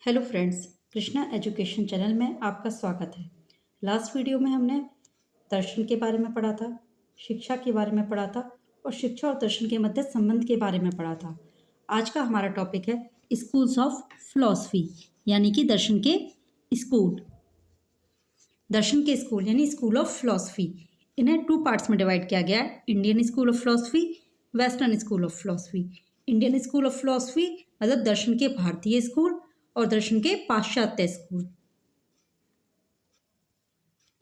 Hello friends, Krishna education channel में आपका स्वागत है। लास्ट वीडियो में हमने दर्शन के बारे में पढ़ा था, शिक्षा के बारे में पढ़ा था और शिक्षा और दर्शन के मध्य संबंध के बारे में पढ़ा था। आज का हमारा टॉपिक है स्कूल्स ऑफ फिलॉसफी, यानी कि दर्शन के स्कूल। दर्शन के स्कूल यानी स्कूल ऑफ फिलॉसफी, इन्हें 2 पार्ट्स में डिवाइड किया गया है। Indian school of philosophy, western school of philosophy. Indian school of philosophy मतलब दर्शन के भारतीय स्कूल और दर्शन के पाश्चात्य school.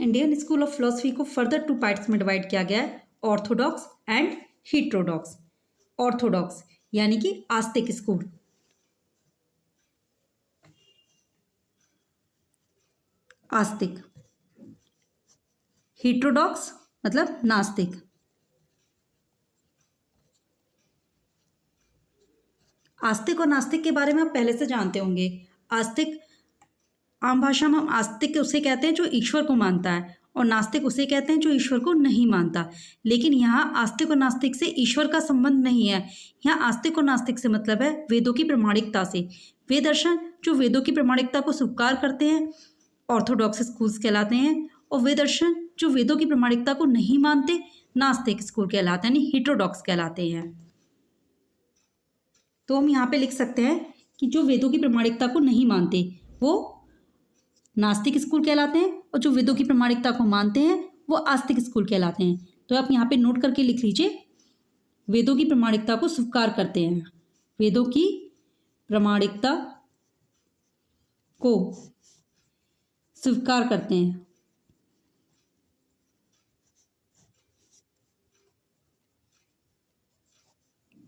Indian school of philosophy को फर्दर 2 पार्ट्स में डिवाइड किया गया है, ऑर्थोडॉक्स एंड हिट्रोडॉक्स। ऑर्थोडॉक्स यानी कि आस्तिक स्कूल, आस्तिक। हिट्रोडॉक्स मतलब नास्तिक। आस्तिक और नास्तिक के बारे में आप पहले से जानते होंगे। आस्तिक, आम भाषा में हम आस्तिक उसे कहते हैं जो ईश्वर को मानता है, और नास्तिक उसे कहते हैं जो ईश्वर को नहीं मानता। लेकिन यहाँ आस्तिक और नास्तिक से ईश्वर का संबंध नहीं है। यहाँ आस्तिक और नास्तिक से मतलब है वेदों की प्रामाणिकता से। वे दर्शन जो वेदों की प्रामाणिकता को स्वीकार करते हैं ऑर्थोडॉक्स स्कूल्स कहलाते हैं, और वे दर्शन जो वेदों की प्रामाणिकता को नहीं मानते नास्तिक स्कूल कहलाते हैं, यानी हिट्रोडॉक्स कहलाते हैं। तो हम यहाँ पे लिख सकते हैं कि जो वेदों की प्रामाणिकता को नहीं मानते वो नास्तिक स्कूल कहलाते हैं, और जो वेदों की प्रामाणिकता को मानते हैं वो आस्तिक स्कूल कहलाते हैं। तो आप यहाँ पे नोट करके लिख लीजिए, वेदों की प्रामाणिकता को स्वीकार करते हैं, वेदों की प्रामाणिकता को स्वीकार करते हैं।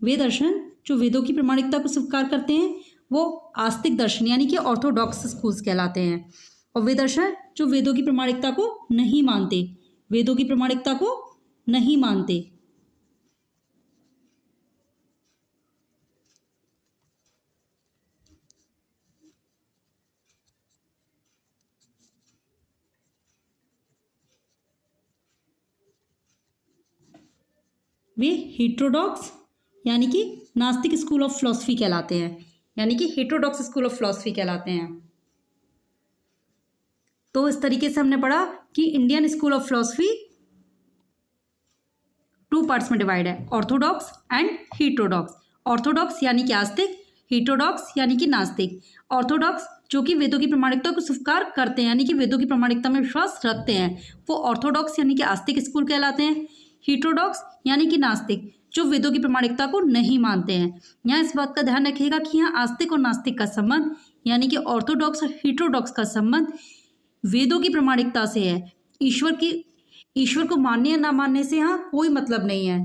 वे दर्शन जो वेदों की प्रामाणिकता को स्वीकार करते हैं वो आस्तिक दर्शन यानी कि ऑर्थोडॉक्स स्कूल्स कहलाते हैं, और वे दर्शन जो वेदों की प्रामाणिकता को नहीं मानते, वेदों की प्रामाणिकता को नहीं मानते, वे हिट्रोडॉक्स यानी कि नास्तिक स्कूल ऑफ फिलॉसफी कहलाते हैं, यानी कि हिट्रोडॉक्स स्कूल ऑफ फिलॉसफी कहलाते हैं। तो इस तरीके से हमने पढ़ा कि Indian school of philosophy 2 parts में डिवाइड है, ऑर्थोडॉक्स एंड हिट्रोडॉक्स। ऑर्थोडॉक्स यानी कि आस्तिक, हिट्रोडॉक्स यानी कि नास्तिक। ऑर्थोडॉक्स जो कि वेदों की प्रामाणिकता को स्वीकार करते हैं, यानी कि वेदों की प्रामाणिकता में विश्वास रखते हैं, वो ऑर्थोडॉक्स यानी कि आस्तिक स्कूल कहलाते हैं। हिट्रोडॉक्स यानी कि नास्तिक जो वेदों की प्रामाणिकता को नहीं मानते हैं। यहाँ इस बात का ध्यान रखिएगा कि यहाँ आस्तिक और नास्तिक का संबंध यानी कि ऑर्थोडॉक्स और हिट्रोडॉक्स का संबंध वेदों की प्रामाणिकता से है। ईश्वर को मानने या ना मानने से यहाँ कोई मतलब नहीं है।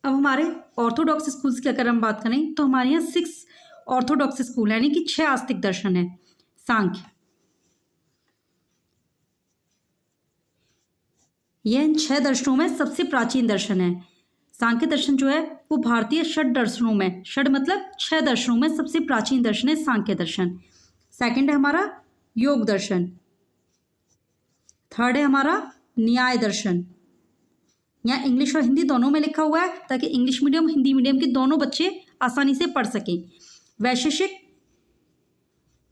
अब हमारे ऑर्थोडॉक्स स्कूल्स की अगर हम बात करें तो हमारे यहाँ 6 ऑर्थोडॉक्स स्कूल यानी कि 6 आस्तिक दर्शन है। सांख्य, यह इन 6 दर्शनों में सबसे प्राचीन दर्शन है। सांख्य दर्शन जो है वो भारतीय षड दर्शनों में, षड मतलब 6 दर्शनों में सबसे प्राचीन दर्शन है सांख्य दर्शन। सेकंड है हमारा योग दर्शन। थर्ड है हमारा न्याय दर्शन। यहाँ इंग्लिश और हिंदी दोनों में लिखा हुआ है ताकि इंग्लिश मीडियम हिंदी मीडियम के दोनों बच्चे आसानी से पढ़ सकें। वैशेषिक,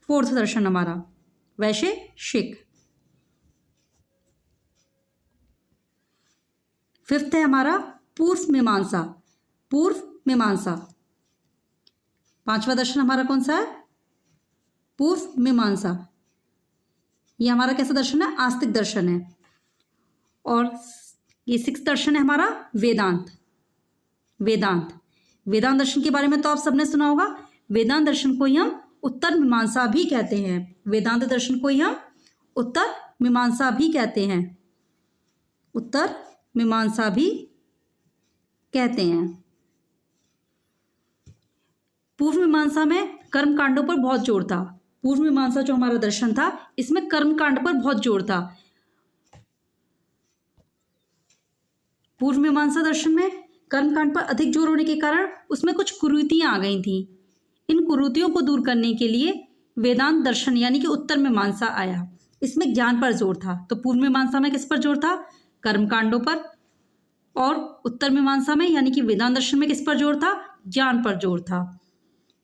फोर्थ दर्शन हमारा वैशेषिक। फिफ्थ है हमारा पूर्व मीमांसा, पूर्व मीमांसा। 5वां दर्शन हमारा कौन सा है? पूर्व मीमांसा। ये हमारा कैसा दर्शन है? आस्तिक दर्शन है। और ये 6th दर्शन है हमारा वेदांत। वेदांत, वेदांत दर्शन के बारे में तो आप सबने सुना होगा। वेदांत दर्शन को ही हम उत्तर मीमांसा भी कहते हैं। वेदांत दर्शन को ही हम उत्तर मीमांसा भी कहते हैं, उत्तर मीमांसा भी कहते हैं। पूर्व मीमांसा में कर्म कांडों पर बहुत जोर था। पूर्व मीमांसा जो हमारा दर्शन था इसमें कर्म कांड पर बहुत जोर था। पूर्व मीमांसा दर्शन में कर्म कांड पर अधिक जोर होने के कारण उसमें कुछ कुरीतियां आ गई थी। इन कुरीतियों को दूर करने के लिए वेदांत दर्शन यानी कि उत्तर मीमांसा आया। इसमें ज्ञान पर जोर था। तो पूर्व मीमांसा में किस पर जोर था? कर्म कांडों पर। और उत्तर मीमांसा में यानी कि वेदांत दर्शन में किस पर जोर था? ज्ञान पर जोर था।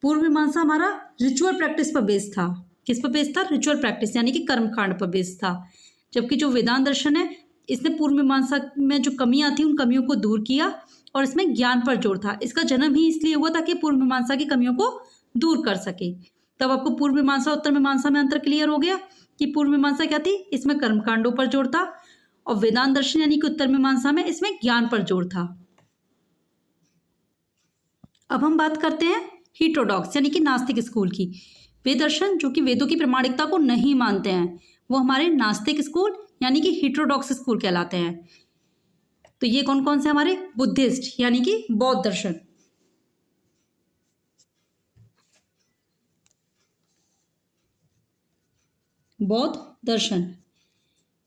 पूर्व मीमांसा हमारा रिचुअल प्रैक्टिस पर बेस्ड था। किस पर बेस्ड था? रिचुअल प्रैक्टिस यानी कि कर्मकांड पर बेस्ड था। जबकि जो वेदांत दर्शन है इसने पूर्व मीमांसा में जो कमियां थी उन कमियों को दूर किया और इसमें ज्ञान पर जोर था। इसका जन्म ही इसलिए हुआ ताकि पूर्व मीमांसा की कमियों को दूर कर सके। तब आपको पूर्व मीमांसा उत्तर मीमांसा में अंतर क्लियर हो गया कि पूर्व मीमांसा क्या थी, इसमें कर्मकांडों पर जोर था, और वेदांत दर्शन यानी कि उत्तर मीमांसा में इसमें ज्ञान पर जोर था। अब हम बात करते हैं हीटेरोडॉक्स यानी कि नास्तिक स्कूल की। वे दर्शन जो कि वेदों की प्रामाणिकता को नहीं मानते हैं वो हमारे नास्तिक स्कूल यानी कि हीटेरोडॉक्स स्कूल कहलाते हैं। तो ये कौन कौन से हमारे? बुद्धिस्ट यानी कि बौद्ध दर्शन, बौद्ध दर्शन,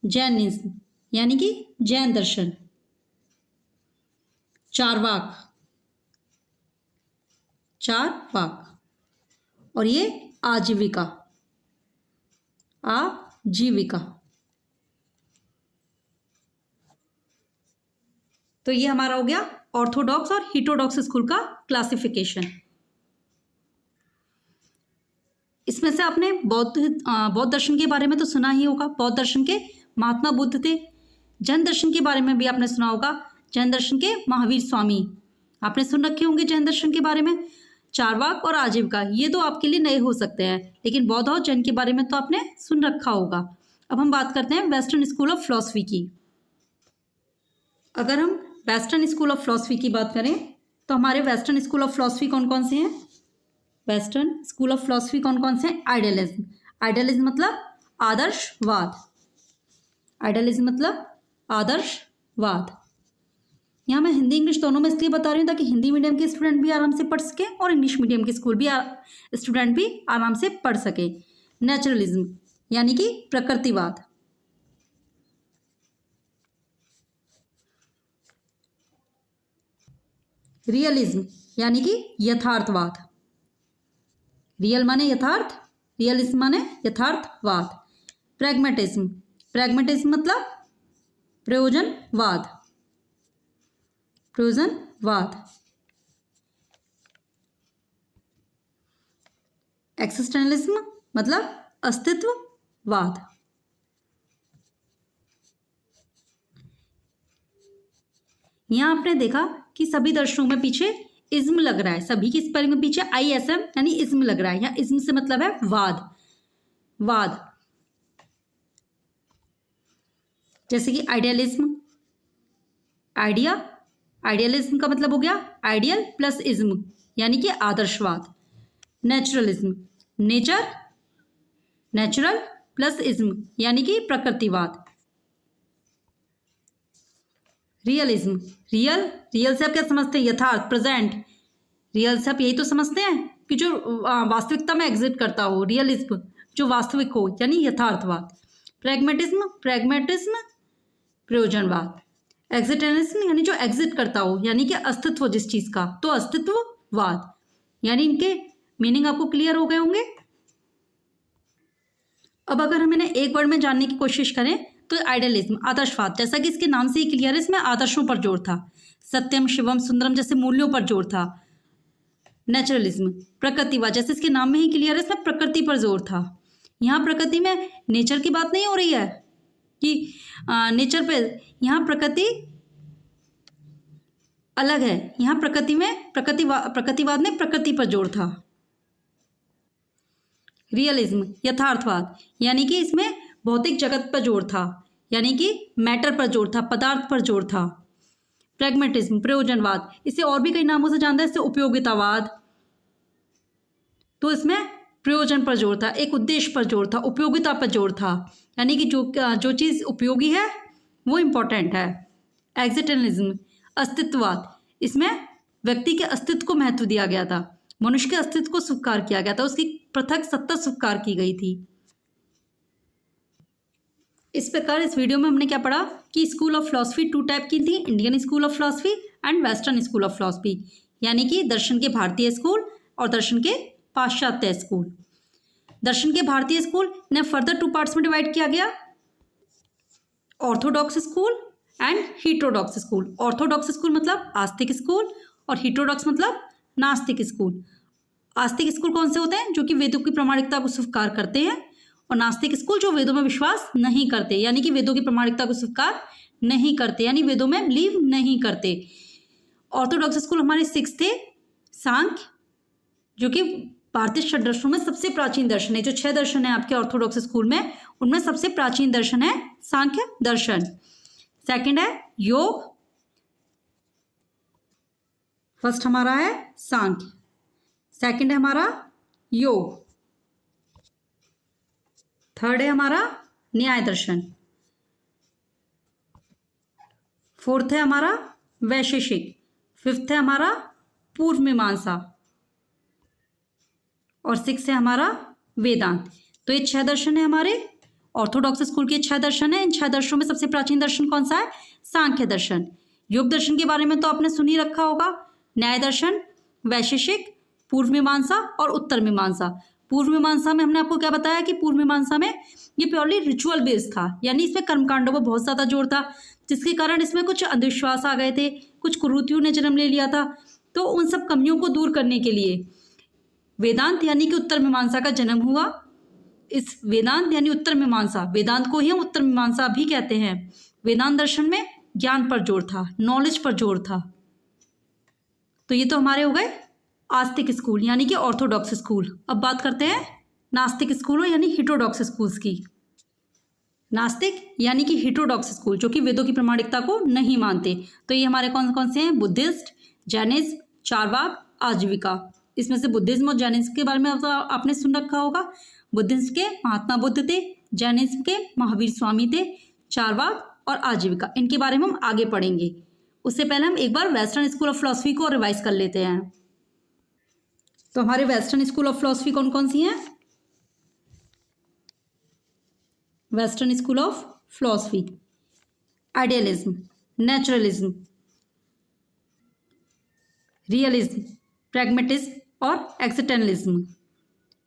जैनिज्म यानी कि जैन दर्शन, चारवाक, और ये आजीविका, तो ये हमारा हो गया ऑर्थोडॉक्स और हीटेरोडॉक्स स्कूल का क्लासिफिकेशन। इसमें से आपने बौद्ध दर्शन के बारे में तो सुना ही होगा। बौद्ध दर्शन के महात्मा बुद्ध थे। जैन दर्शन के बारे में भी आपने सुना होगा। जैन दर्शन के महावीर स्वामी आपने सुन रखे होंगे। जैन दर्शन के बारे में चारवाक और आजीविका ये तो आपके लिए नए हो सकते हैं, लेकिन बौद्ध और जैन के बारे में तो आपने सुन रखा होगा। अब हम बात करते हैं वेस्टर्न स्कूल ऑफ फिलॉसफी की। अगर हम वेस्टर्न स्कूल ऑफ फिलॉसफी की बात करें तो हमारे वेस्टर्न स्कूल ऑफ फिलॉसफी कौन कौन से हैं? वेस्टर्न स्कूल ऑफ फिलॉसफी कौन कौन से हैं? आइडियलिज्म। आइडियलिज्म मतलब आदर्शवाद। आइडियलिज्म मतलब आदर्शवाद। यहाँ मैं हिंदी इंग्लिश दोनों में इसलिए बता रही हूँ ताकि हिंदी मीडियम के स्टूडेंट भी आराम से पढ़ सकें और इंग्लिश मीडियम के स्टूडेंट भी आराम से पढ़ सकें। नेचुरलिज्म यानी कि प्रकृतिवाद। रियलिज्म यानी कि यथार्थवाद। रियल माने यथार्थ, रियलिज्म माने यथार्थवाद। प्रैग्मेटिज्म, प्रैग्मेटिज्म मतलब प्रयोजनवाद, प्रयोजनवाद। एक्सिस्टेंशलिज्म मतलब अस्तित्ववाद। यहां आपने देखा कि सभी दर्शनों में पीछे इज्म लग रहा है। सभी की स्पेलिंग में पीछे ISM यानी इज्म लग रहा है। यहाँ इज्म से मतलब है वाद, वाद। जैसे कि आइडियलिज्म, आइडिया, आइडियलिज्म का मतलब हो गया आइडियल प्लस इज्म यानी कि आदर्शवाद। Naturalism, nature, natural plus ism यानी कि प्रकृतिवाद। रियलिज्म, रियल, रियल से आप क्या समझते हैं? यथार्थ, प्रेजेंट। रियल से आप यही तो समझते हैं कि जो वास्तविकता में एग्जिस्ट करता हो। रियलिज्म जो वास्तविक हो यानी यथार्थवाद। Pragmatism, pragmatism प्रयोजनवाद। एक्जिस्टेंशलिज्म यानी जो एग्जिट करता हो यानी कि अस्तित्व जिस चीज का, तो अस्तित्ववाद। यानी इनके मीनिंग आपको क्लियर हो गए होंगे। अब अगर हम इन्हें एक वर्ड में जानने की कोशिश करें तो आइडियलिज्म आदर्शवाद, जैसा कि इसके नाम से ही क्लियर है, इसमें आदर्शों पर जोर था। सत्यम, शिवम, सुंदरम जैसे मूल्यों पर जोर था। नेचुरलिज्म प्रकृतिवाद, जैसे इसके नाम में ही क्लियर है, इसमें प्रकृति पर जोर था। यहाँ प्रकृति में नेचर की बात नहीं हो रही है कि नेचर पे, यहाँ प्रकृति अलग है। यहाँ प्रकृति में प्रकृतिवाद में प्रकृति पर जोर था। रियलिज्म यथार्थवाद यानी कि इसमें भौतिक जगत पर जोर था, यानी कि मैटर पर जोर था, पदार्थ पर जोर था। प्रैग्मेटिज्म प्रयोजनवाद, इसे और भी कई नामों से जानते हैं, इससे उपयोगितावाद, तो इसमें प्रयोजन पर जोर था, एक उद्देश्य पर जोर था, उपयोगिता पर जोर था, यानी कि जो चीज़ उपयोगी है वो इम्पोर्टेंट है। एक्जिस्टेंशलिज्म अस्तित्ववाद, इसमें व्यक्ति के अस्तित्व को महत्व दिया गया था, मनुष्य के अस्तित्व को स्वीकार किया गया था, उसकी पृथक सत्ता स्वीकार की गई थी। इस प्रकार इस वीडियो में हमने क्या पढ़ा कि स्कूल ऑफ फिलॉसफी 2 टाइप की थी, Indian school of philosophy and western school of philosophy, यानी कि दर्शन के भारतीय स्कूल और दर्शन के पाश्चात्य स्कूल। दर्शन के भारतीय स्कूल ने फर्दर 2 पार्ट्स में डिवाइड किया गया, orthodox school and heterodox school. Orthodox school मतलब आस्तिक स्कूल और हीटेरोडॉक्स मतलब नास्तिक स्कूल। आस्तिक स्कूल कौन से होते हैं? जो कि वेदों की प्रामाणिकता को स्वीकार करते हैं, और नास्तिक स्कूल जो वेदों में विश्वास नहीं करते, यानी कि वेदों की प्रामाणिकता को स्वीकार नहीं करते, यानी वेदों में बिलीव नहीं करते। ऑर्थोडॉक्स स्कूल हमारे 6 थे। सांख्य, जो कि भारतीय षट दर्शनों में सबसे प्राचीन दर्शन है। जो 6 दर्शन है आपके ऑर्थोडॉक्स स्कूल में, उनमें सबसे प्राचीन दर्शन है सांख्य दर्शन। सेकंड है योग। फर्स्ट हमारा है सांख्य, सेकंड है हमारा योग, थर्ड है हमारा न्याय दर्शन, फोर्थ है हमारा वैशेषिक, फिफ्थ है हमारा पूर्व मीमांसा, और सिक्स है हमारा वेदांत। तो ये 6 दर्शन है हमारे ऑर्थोडॉक्स स्कूल के। 6 दर्शन है। इन 6 दर्शनों में सबसे प्राचीन दर्शन कौन सा है? सांख्य दर्शन। योग दर्शन के बारे में तो आपने सुन ही रखा होगा। न्याय दर्शन, वैशेषिक, पूर्व मीमांसा और उत्तर मीमांसा। पूर्व मीमांसा में हमने आपको क्या बताया कि पूर्व मीमांसा में ये प्योरली रिचुअल बेस्ड था, यानी इसमें कर्मकांडों पर बहुत ज़्यादा जोर था, जिसके कारण इसमें कुछ अंधविश्वास आ गए थे, कुछ कुरीतियों ने जन्म ले लिया था। तो उन सब कमियों को दूर करने के लिए वेदांत यानी कि उत्तर मीमांसा का जन्म हुआ। इस वेदांत यानी उत्तर मीमांसा, वेदांत को ही हम उत्तर मीमांसा भी कहते हैं। वेदांत दर्शन में ज्ञान पर जोर था, नॉलेज पर जोर था। तो ये तो हमारे हो गए आस्तिक स्कूल यानी कि ऑर्थोडॉक्स स्कूल। अब बात करते हैं नास्तिक स्कूलों यानी हिटोडॉक्स स्कूल्स की। नास्तिक यानी कि हिटोडॉक्स स्कूल, जो कि वेदों की प्रामाणिकता को नहीं मानते। तो ये हमारे कौन कौन से हैं? बुद्धिस्ट, जैनिज्म, चारवाक, आजीविका। इसमें से बुद्धिज्म और जैनिज्म के बारे में आपने सुन रखा होगा। बुद्धिज्म के महात्मा बुद्ध थे, जैनिज्म के महावीर स्वामी थे, चारवाक और आजीविका, इनके बारे में हम आगे पढ़ेंगे। उससे पहले हम एक बार वेस्टर्न स्कूल ऑफ फिलॉसफी को रिवाइज कर लेते हैं। तो हमारे वेस्टर्न स्कूल ऑफ फिलॉसफी कौन कौन सी हैं? Western school of philosophy, idealism, naturalism, realism, pragmatism और एक्सिस्टेंशलिज्म।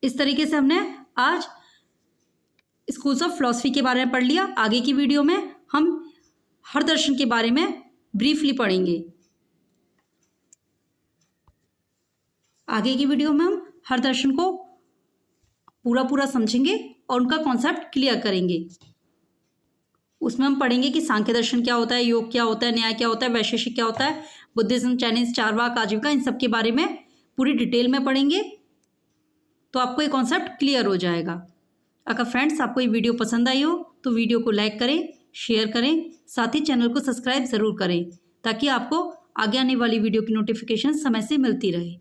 इस तरीके से हमने आज स्कूल्स ऑफ फिलॉसफी के बारे में पढ़ लिया। आगे की वीडियो में हम हर दर्शन के बारे में ब्रीफली पढ़ेंगे। आगे की वीडियो में हम हर दर्शन को पूरा समझेंगे और उनका कॉन्सेप्ट क्लियर करेंगे। उसमें हम पढ़ेंगे कि सांख्य दर्शन क्या होता है, योग क्या होता है, न्याय क्या होता है, वैशेषिक क्या होता है, बुद्धिज्म, चाइनीज, चारवाक, आजीविका, इन सब के बारे में पूरी डिटेल में पढ़ेंगे। तो आपको ये कॉन्सेप्ट क्लियर हो जाएगा। अगर फ्रेंड्स आपको ये वीडियो पसंद आई हो तो वीडियो को लाइक करें, शेयर करें, साथ ही चैनल को सब्सक्राइब ज़रूर करें, ताकि आपको आगे आने वाली वीडियो की नोटिफिकेशन समय से मिलती रहे।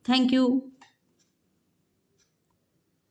Thank you.